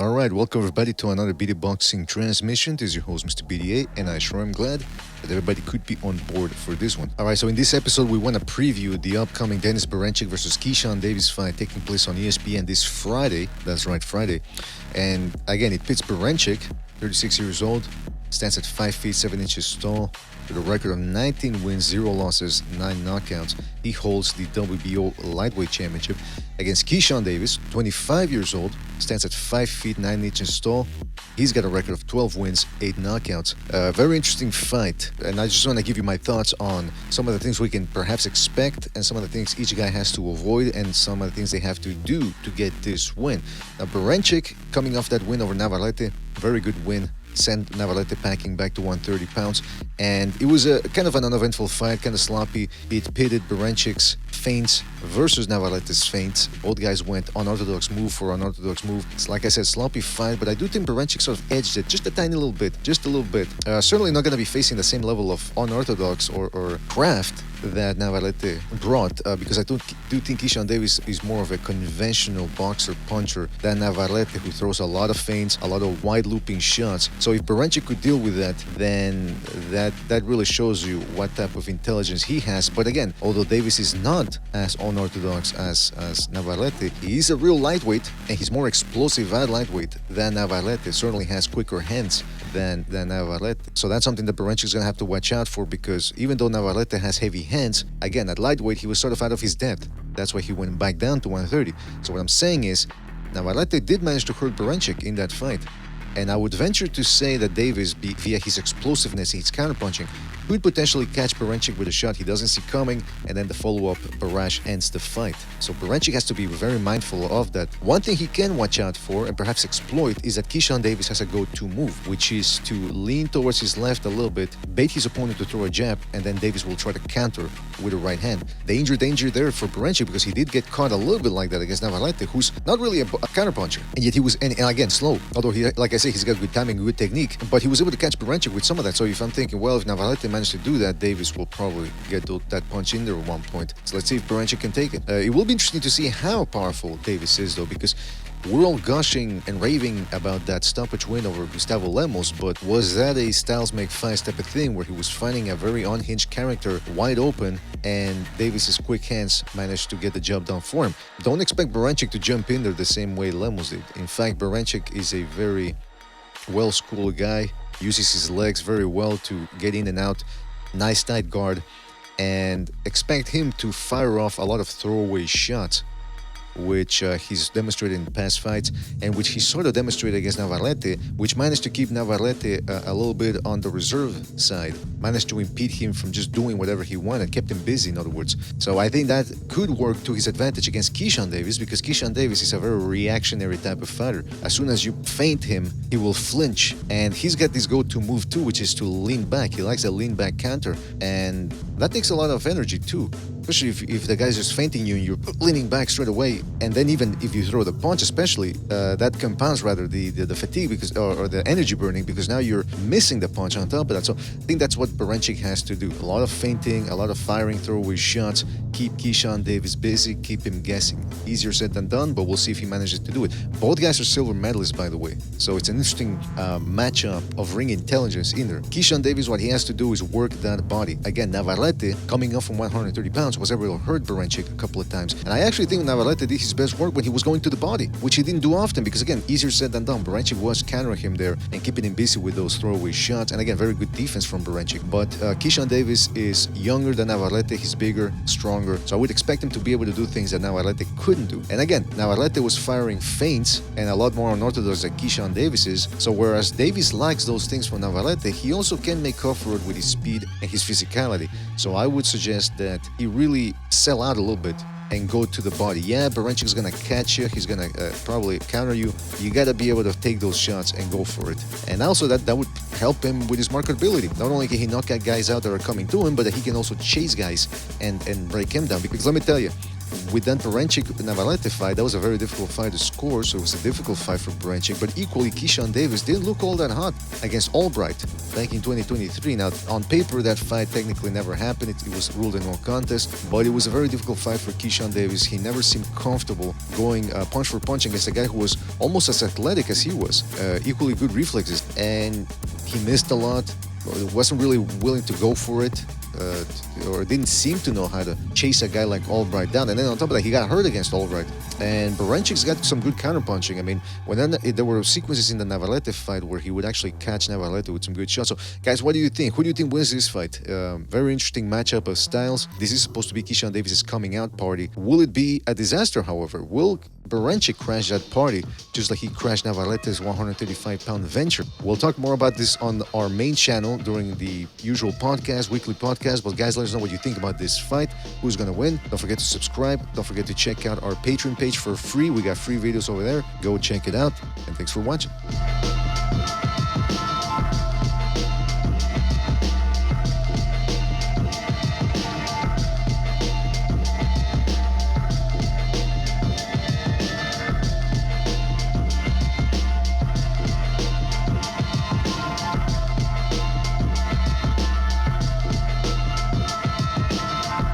All right, welcome everybody to another BD Boxing transmission. This is your host, Mr. BDA, and I sure am glad that everybody could be on board for this one. All right, so in this episode, we want to preview the upcoming Dennis Berinchyk versus Keyshawn Davis fight taking place on ESPN this Friday. That's right, Friday. And again, it pits Berinchyk, 36 years old, stands at 5 feet 7 inches tall, with a record of 19 wins, 0 losses, 9 knockouts. He holds the WBO lightweight championship against Keyshawn Davis, 25 years old, stands at 5 feet 9 inches tall. He's got a record of 12 wins, 8 knockouts. Very interesting fight, and I just want to give you my thoughts on some of the things we can perhaps expect and some of the things each guy has to avoid and some of the things they have to do to get this win. Now, Berinchyk, coming off that win over Navarrete, very good win, sent Navarrete packing back to 130 pounds, and it was a kind of an uneventful fight, kind of sloppy. It pitted Berincyk's feints versus Navarrete's feints. Both guys went unorthodox move for unorthodox move. It's like I said, sloppy fight, but I do think Berinchyk sort of edged it just a tiny little bit, just a little bit. Certainly not going to be facing the same level of unorthodox or craft that Navarrete brought, because I do think Keyshawn Davis is more of a conventional boxer puncher than Navarrete, who throws a lot of feints, a lot of wide looping shots. So if Berinchyk could deal with that, then that really shows you what type of intelligence he has. But again, although Davis is not as unorthodox as Navarrete, he is a real lightweight, and he's more explosive at lightweight than Navarrete. Certainly has quicker hands than Navarrete. So that's something that Berinchyk is going to have to watch out for, because even though Navarrete has heavy hands, again, at lightweight, he was sort of out of his depth. That's why he went back down to 130. So what I'm saying is, Navarrete did manage to hurt Berinchyk in that fight. And I would venture to say that Davis, via his explosiveness, his counterpunching, could potentially catch Berinchyk with a shot he doesn't see coming, and then the follow-up barrage ends the fight. So Berinchyk has to be very mindful of that. One thing he can watch out for, and perhaps exploit, is that Keyshawn Davis has a go-to move, which is to lean towards his left a little bit, bait his opponent to throw a jab, and then Davis will try to counter with a right hand. Danger there for Berinchyk, because he did get caught a little bit like that against Navarrete, who's not really a counterpuncher, and yet he was, and again, slow. Although, he, like I say, he's got good timing, good technique, but he was able to catch Berinchyk with some of that. So if I'm thinking, well, if Navarrete managed to do that, Davis will probably get that punch in there at one point. So let's see if Berinchyk can take it. It will be interesting to see how powerful Davis is, though, because we're all gushing and raving about that stoppage win over Gustavo Lemos, but was that a Styles make fights type of thing where he was fighting a very unhinged character wide open, and Davis's quick hands managed to get the job done for him? Don't expect Berinchyk to jump in there the same way Lemos did. In fact, Berinchyk is a very well-schooled guy, uses his legs very well to get in and out, nice tight guard, and expect him to fire off a lot of throwaway shots, which he's demonstrated in past fights, and which he sort of demonstrated against Navarrete, which managed to keep Navarrete a little bit on the reserve side, managed to impede him from just doing whatever he wanted, kept him busy, in other words. So I think that could work to his advantage against Keyshawn Davis, because Keyshawn Davis is a very reactionary type of fighter. As soon as you feint him, he will flinch, and he's got this go-to move too, which is to lean back. He likes a lean back counter, and that takes a lot of energy too, especially if the guy's just feinting you and you're leaning back straight away. And then even if you throw the punch, especially, that compounds rather the fatigue, because or the energy burning, because now you're missing the punch on top of that. So I think that's what Berinchyk has to do. A lot of feinting, a lot of firing throwaway shots, keep Keyshawn Davis busy, keep him guessing. Easier said than done, but we'll see if he manages to do it. Both guys are silver medalists, by the way. So it's an interesting matchup of ring intelligence in there. Keyshawn Davis, what he has to do is work that body. Again, Navarrete, coming up from 130 pounds, was able to hurt Berinchyk a couple of times. And I actually think Navarrete did his best work when he was going to the body, which he didn't do often, because again, easier said than done. Berinchyk was countering him there and keeping him busy with those throwaway shots, and again, very good defense from Berinchyk. But Keyshawn Davis is younger than Navarrete, he's bigger, stronger, so I would expect him to be able to do things that Navarrete couldn't do. And again, Navarrete was firing feints and a lot more unorthodox than Keyshawn Davis is, so whereas Davis likes those things from Navarrete, he also can make up for it with his speed and his physicality. So I would suggest that he really sell out a little bit and go to the body. Yeah, Berinchyk gonna catch you, he's gonna probably counter you. You gotta be able to take those shots and go for it. And also that would help him with his marketability. Not only can he knock out guys out that are coming to him, but that he can also chase guys and break him down. Because let me tell you, with that Berinchyk-Navarrete fight, that was a very difficult fight to score, so it was a difficult fight for Berinchyk. But equally, Keyshawn Davis didn't look all that hot against Albright back in 2023. Now, on paper, that fight technically never happened. It was ruled a no contest, but it was a very difficult fight for Keyshawn Davis. He never seemed comfortable going punch for punch against a guy who was almost as athletic as he was, equally good reflexes, and he missed a lot. Wasn't really willing to go for it, or didn't seem to know how to chase a guy like Albright down. And then on top of that, he got hurt against Albright. And Berinchyk got some good counterpunching. I mean, there were sequences in the Navarrete fight where he would actually catch Navarrete with some good shots. So, guys, what do you think? Who do you think wins this fight? Very interesting matchup of styles. This is supposed to be Keyshawn Davis's coming out party. Will it be a disaster, however? Will Berinchyk crash that party just like he crashed Navarrete's 135-pound venture? We'll talk more about this on our main channel during the usual podcast, weekly podcast. But guys, let us know what you think about this fight. Who's going to win? Don't forget to subscribe. Don't forget to check out our Patreon page for free. We got free videos over there. Go check it out. And thanks for watching.